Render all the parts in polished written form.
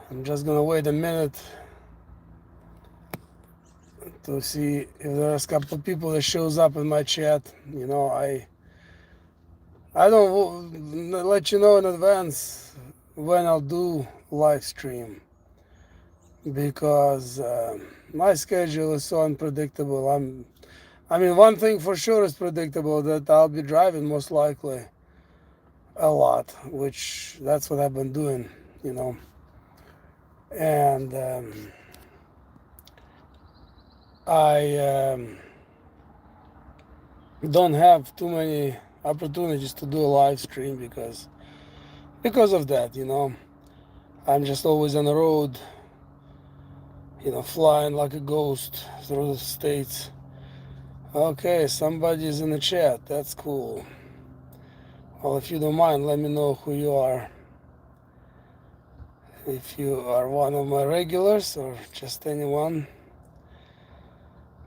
I'm just gonna wait a minute to see if there's a couple of people that shows up in my chat. I don't let you know in advance when I'll do live stream because my schedule is so unpredictable. I mean, one thing for sure is predictable, that I'll be driving most likely a lot, which that's what I've been doing, you know. And I don't have too many opportunities to do a live stream because of that, you know. I'm just always on the road, you know, flying like a ghost through the states. Okay, somebody's in the chat. That's cool. Well, if you don't mind, let me know who you are. If you are one of my regulars or just anyone.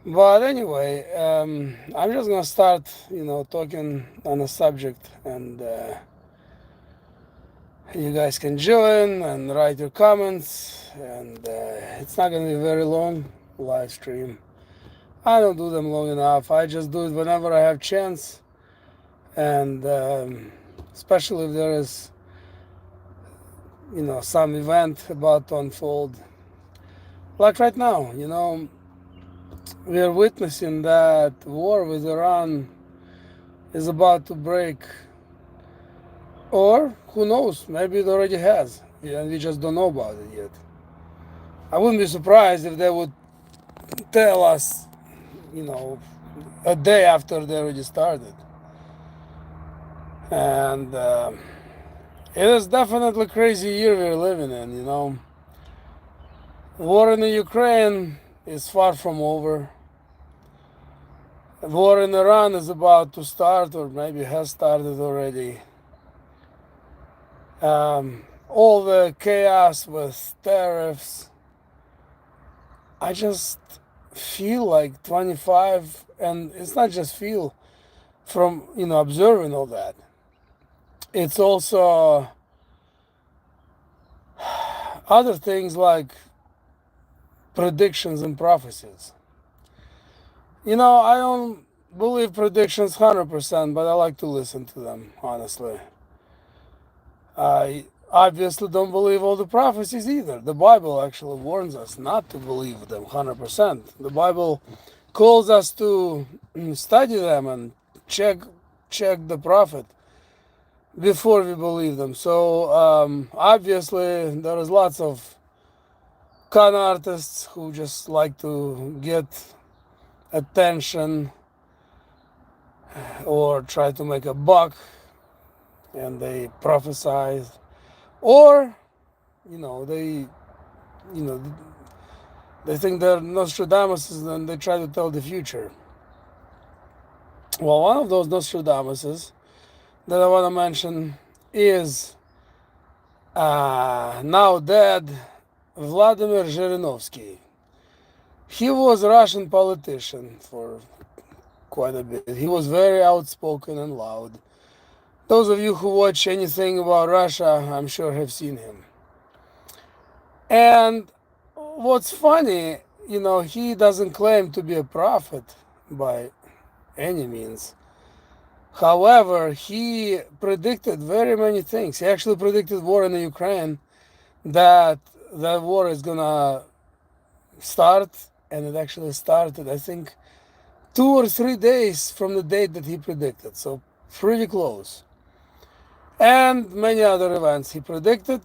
But anyway, I'm just gonna start, you know, talking on a subject, and you guys can join and write your comments. And it's not gonna be a very long live stream. I don't do them long enough. I just do it whenever I have chance, and especially if there is, you know, some event about to unfold. Like right now, you know, we are witnessing that war with Iran is about to break, or who knows, maybe it already has, and we just don't know about it yet. I wouldn't be surprised if they would tell us, you know, a day after they already started. And it is definitely a crazy year we're living in, you know. War in the Ukraine is far from over. War in Iran is about to start, or maybe has started already. All the chaos with tariffs. I just feel like 25, and it's not just feel from, you know, observing all that. It's also other things like predictions and prophecies. You know, I don't believe predictions 100%, but I like to listen to them, honestly. I obviously don't believe all the prophecies either. The Bible actually warns us not to believe them 100%. The Bible calls us to study them and check the prophet before we believe them. So obviously there is lots of con artists who just like to get attention or try to make a buck, and they prophesy, or they you know they think they're Nostradamuses and they try to tell the future. Well, one of those Nostradamuses that I want to mention is now dead Vladimir Zhirinovsky. He was a Russian politician for quite a bit. He was very outspoken and loud. Those of you who watch anything about Russia, I'm sure have seen him. And what's funny, you know, he doesn't claim to be a prophet by any means. However, he predicted very many things. He actually predicted war in the Ukraine, that the war is gonna start, and it actually started, I think, 2 or 3 days from the date that he predicted. So pretty close. And many other events he predicted.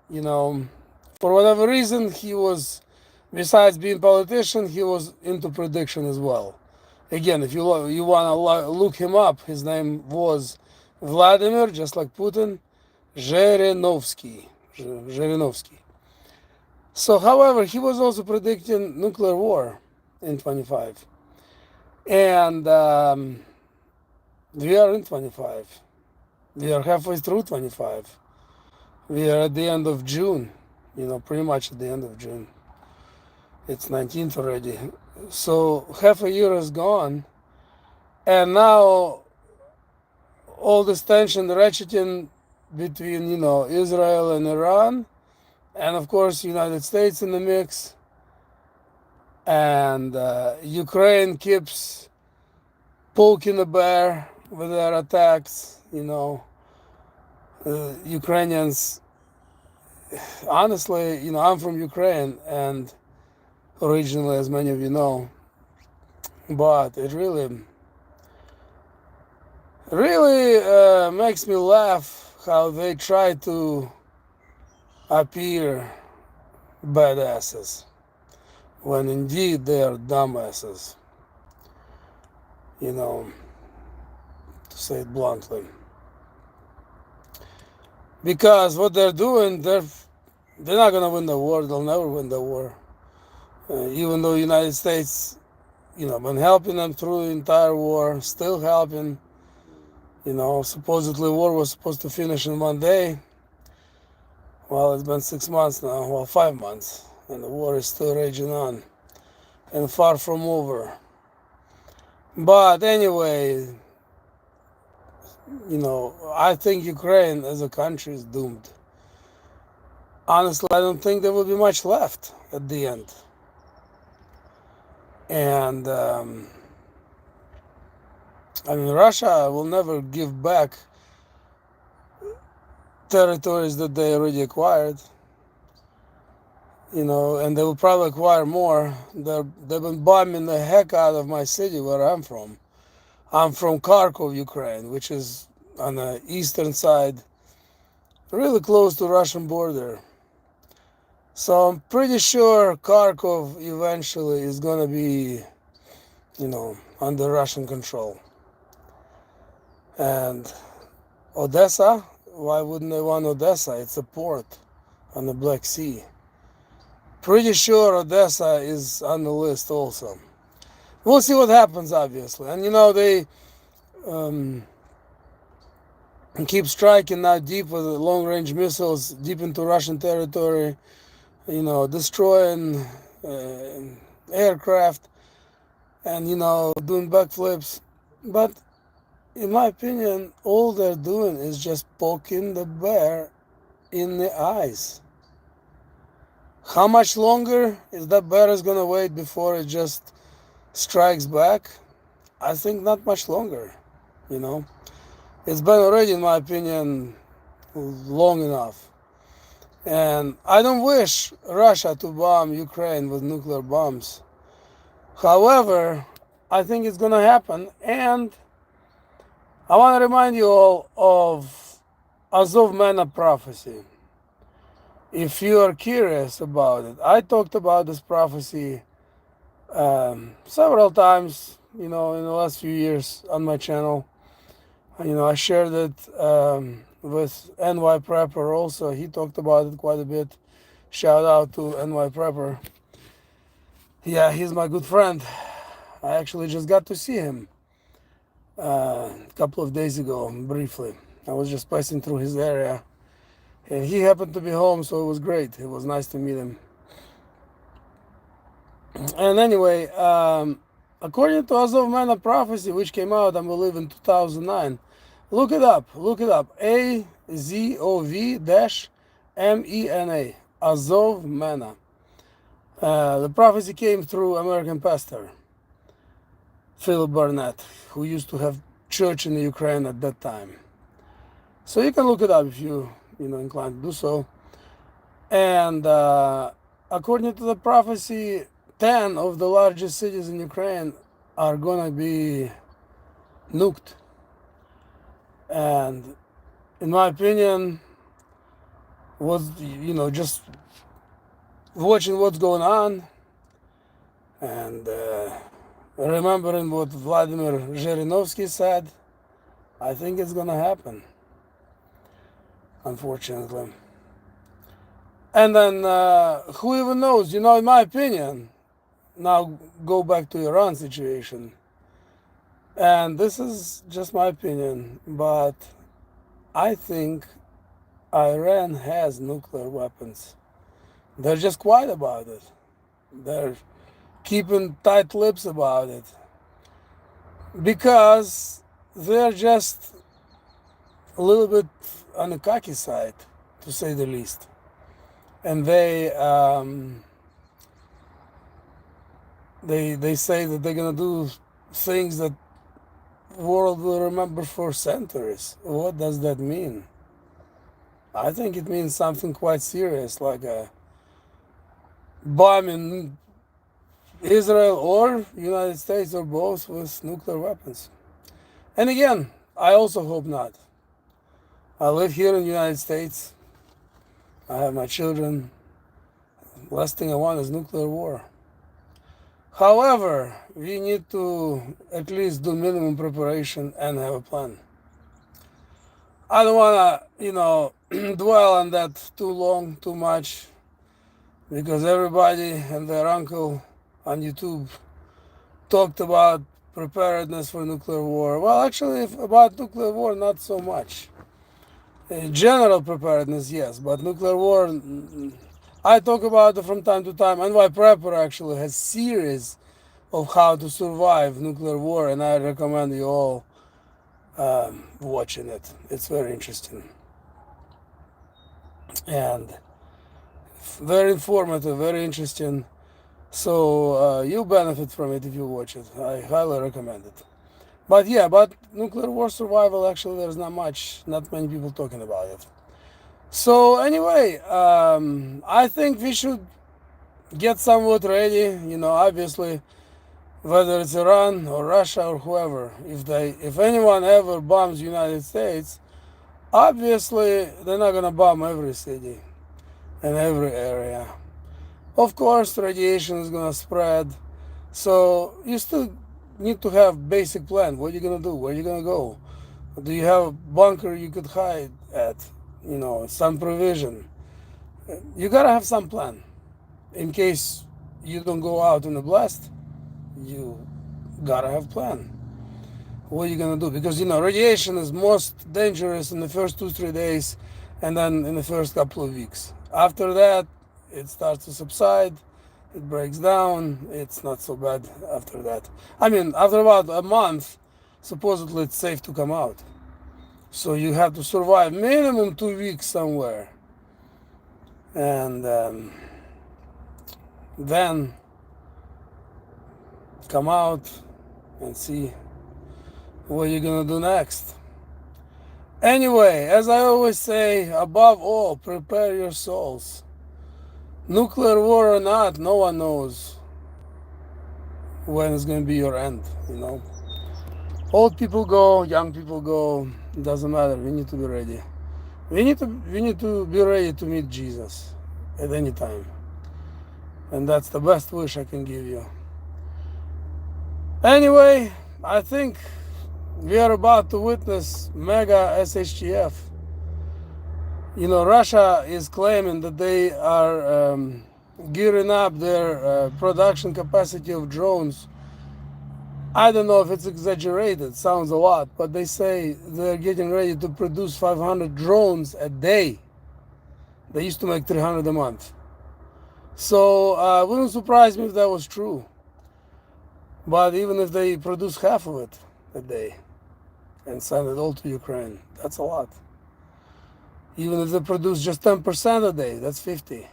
You know, for whatever reason, he was, besides being a politician, he was into prediction as well. Again, if you want to look him up, his name was Vladimir, just like Putin, Zhirinovsky. So, however, he was also predicting nuclear war in 25. And we are in 25. We are halfway through 25. We are at the end of June, you know, pretty much at the end of June. It's 19th already. So half a year is gone. And now all this tension ratcheting between, you know, Israel and Iran, and of course United States in the mix, and Ukraine keeps poking the bear with their attacks. Ukrainians, honestly, I'm from Ukraine, and originally, as many of you know, but it really makes me laugh how they try to appear badasses when indeed they are dumbasses, to say it bluntly. Because what they're doing, they're not gonna win the war. They'll never win the war. Even though the United States, been helping them through the entire war, still helping. Supposedly war was supposed to finish in one day. Well, it's been 6 months now. Well, 5 months, and the war is still raging on, and far from over. But anyway, I think Ukraine as a country is doomed. Honestly, I don't think there will be much left at the end. And Russia will never give back territories that they already acquired. And they will probably acquire more. They've been bombing the heck out of my city where I'm from. I'm from Kharkov, Ukraine, which is on the eastern side, really close to Russian border. So I'm pretty sure Kharkov eventually is going to be, under Russian control. And Odessa, why wouldn't they want Odessa? It's a port on the Black Sea. Pretty sure Odessa is on the list also. We'll see what happens, obviously. And they keep striking now deep with long-range missiles deep into Russian territory, destroying aircraft and, doing backflips. But in my opinion, all they're doing is just poking the bear in the eyes. How much longer is that bear is going to wait before it just strikes back? I think not much longer, It's been already, in my opinion, long enough. And I don't wish Russia to bomb Ukraine with nuclear bombs. However, I think it's going to happen. And I want to remind you all of Azov Mana prophecy. If you are curious about it, I talked about this prophecy several times, in the last few years on my channel. I shared it with NY Prepper also. He talked about it quite a bit. Shout out to NY Prepper. Yeah, he's my good friend. I actually just got to see him a couple of days ago, briefly. I was just passing through his area. And he happened to be home, so it was great. It was nice to meet him. And anyway, according to Azov Mana prophecy, which came out, I believe, in 2009, look it up. AZOV-MENA. Azov Mana. The prophecy came through American pastor Philip Barnett, who used to have church in the Ukraine at that time. So you can look it up if you inclined to do so. And according to the prophecy, 10 of the largest cities in Ukraine are gonna be nuked. And in my opinion, just watching what's going on and remembering what Vladimir Zhirinovsky said, I think it's gonna happen, unfortunately. And then who even knows? In my opinion, now go back to Iran situation. And this is just my opinion, but I think Iran has nuclear weapons. They're just quiet about it. They're keeping tight lips about it. Because they're just a little bit on the cocky side, to say the least. and they say that they're gonna do things that world will remember for centuries. What does that mean? I think it means something quite serious, like a bomb in Israel or United States or both with nuclear weapons. And again, I also hope not. I live here in the United States. I have my children. Last thing I want is nuclear war. However, we need to at least do minimum preparation and have a plan. I don't want to, dwell on that too long, too much, because everybody and their uncle on YouTube talked about preparedness for nuclear war. Well, actually, about nuclear war, not so much. General preparedness, yes, but nuclear war, I talk about it from time to time. NY Prepper actually has series of how to survive nuclear war, and I recommend you all watching it. It's very interesting and very informative, very interesting. So you'll benefit from it if you watch it. I highly recommend it. But yeah, but nuclear war survival, actually, there's not many people talking about it. So anyway, I think we should get somewhat ready. Obviously, whether it's Iran or Russia or whoever, if anyone ever bombs the United States, obviously they're not gonna bomb every city and every area. Of course, radiation is gonna spread, so you still need to have basic plan. What are you gonna do? Where are you gonna go? Do you have a bunker you could hide at? Some provision. You gotta have some plan in case you don't go out in a blast. You gotta have plan. What are you gonna do? Because radiation is most dangerous in the first 2-3 days, and then in the first couple of weeks. After that, it starts to subside. It breaks down. It's not so bad after that. I mean, after about a month, supposedly it's safe to come out. So you have to survive minimum 2 weeks somewhere, and then come out and see what you're gonna do next. Anyway, as I always say, above all, prepare your souls. Nuclear war or not, no one knows when it's gonna be your end. Old people go, young people go. It doesn't matter. We need to be ready. We need to be ready to meet Jesus at any time, and that's the best wish I can give you. Anyway, I think we are about to witness mega SHTF. Russia is claiming that they are gearing up their production capacity of drones. I don't know if it's exaggerated, sounds a lot, but they say they're getting ready to produce 500 drones a day. They used to make 300 a month. So it wouldn't surprise me if that was true. But even if they produce half of it a day and send it all to Ukraine, that's a lot. Even if they produce just 10% a day, that's 50,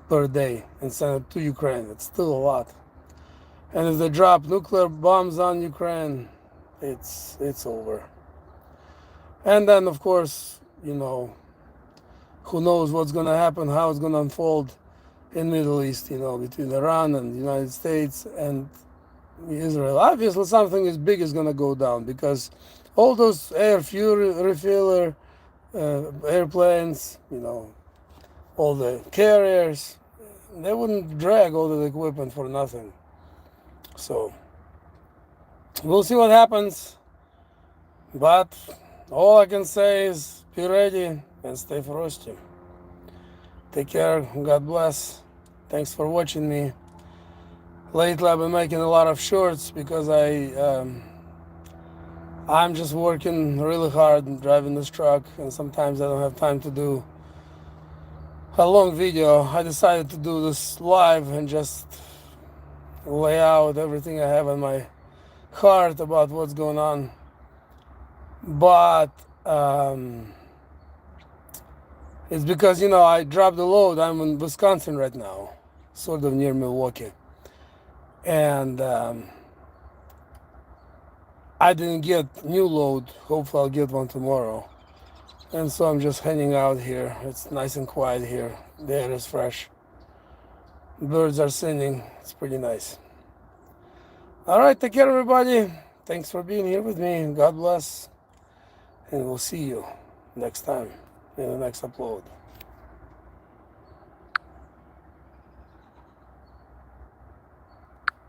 per day, and send it to Ukraine. It's still a lot. And if they drop nuclear bombs on Ukraine, it's over. And then, of course, who knows what's going to happen, how it's going to unfold in Middle East, between Iran and the United States and Israel. Obviously, something as big is going to go down, because all those air fuel refiller airplanes, all the carriers, they wouldn't drag all the equipment for nothing. So we'll see what happens, but all I can say is be ready and stay frosty. Take care. God bless. Thanks for watching me. Lately I've been making a lot of shorts because I'm just working really hard and driving this truck, and sometimes I don't have time to do a long video. I decided to do this live and just lay out everything I have in my heart about what's going on. But It's because, I dropped the load. I'm in Wisconsin right now, sort of near Milwaukee. And I didn't get new load. Hopefully I'll get one tomorrow. And so I'm just hanging out here. It's nice and quiet here. The air is fresh. Birds are singing. It's pretty nice. All right, take care, everybody. Thanks for being here with me. God bless. And we'll see you next time in the next upload.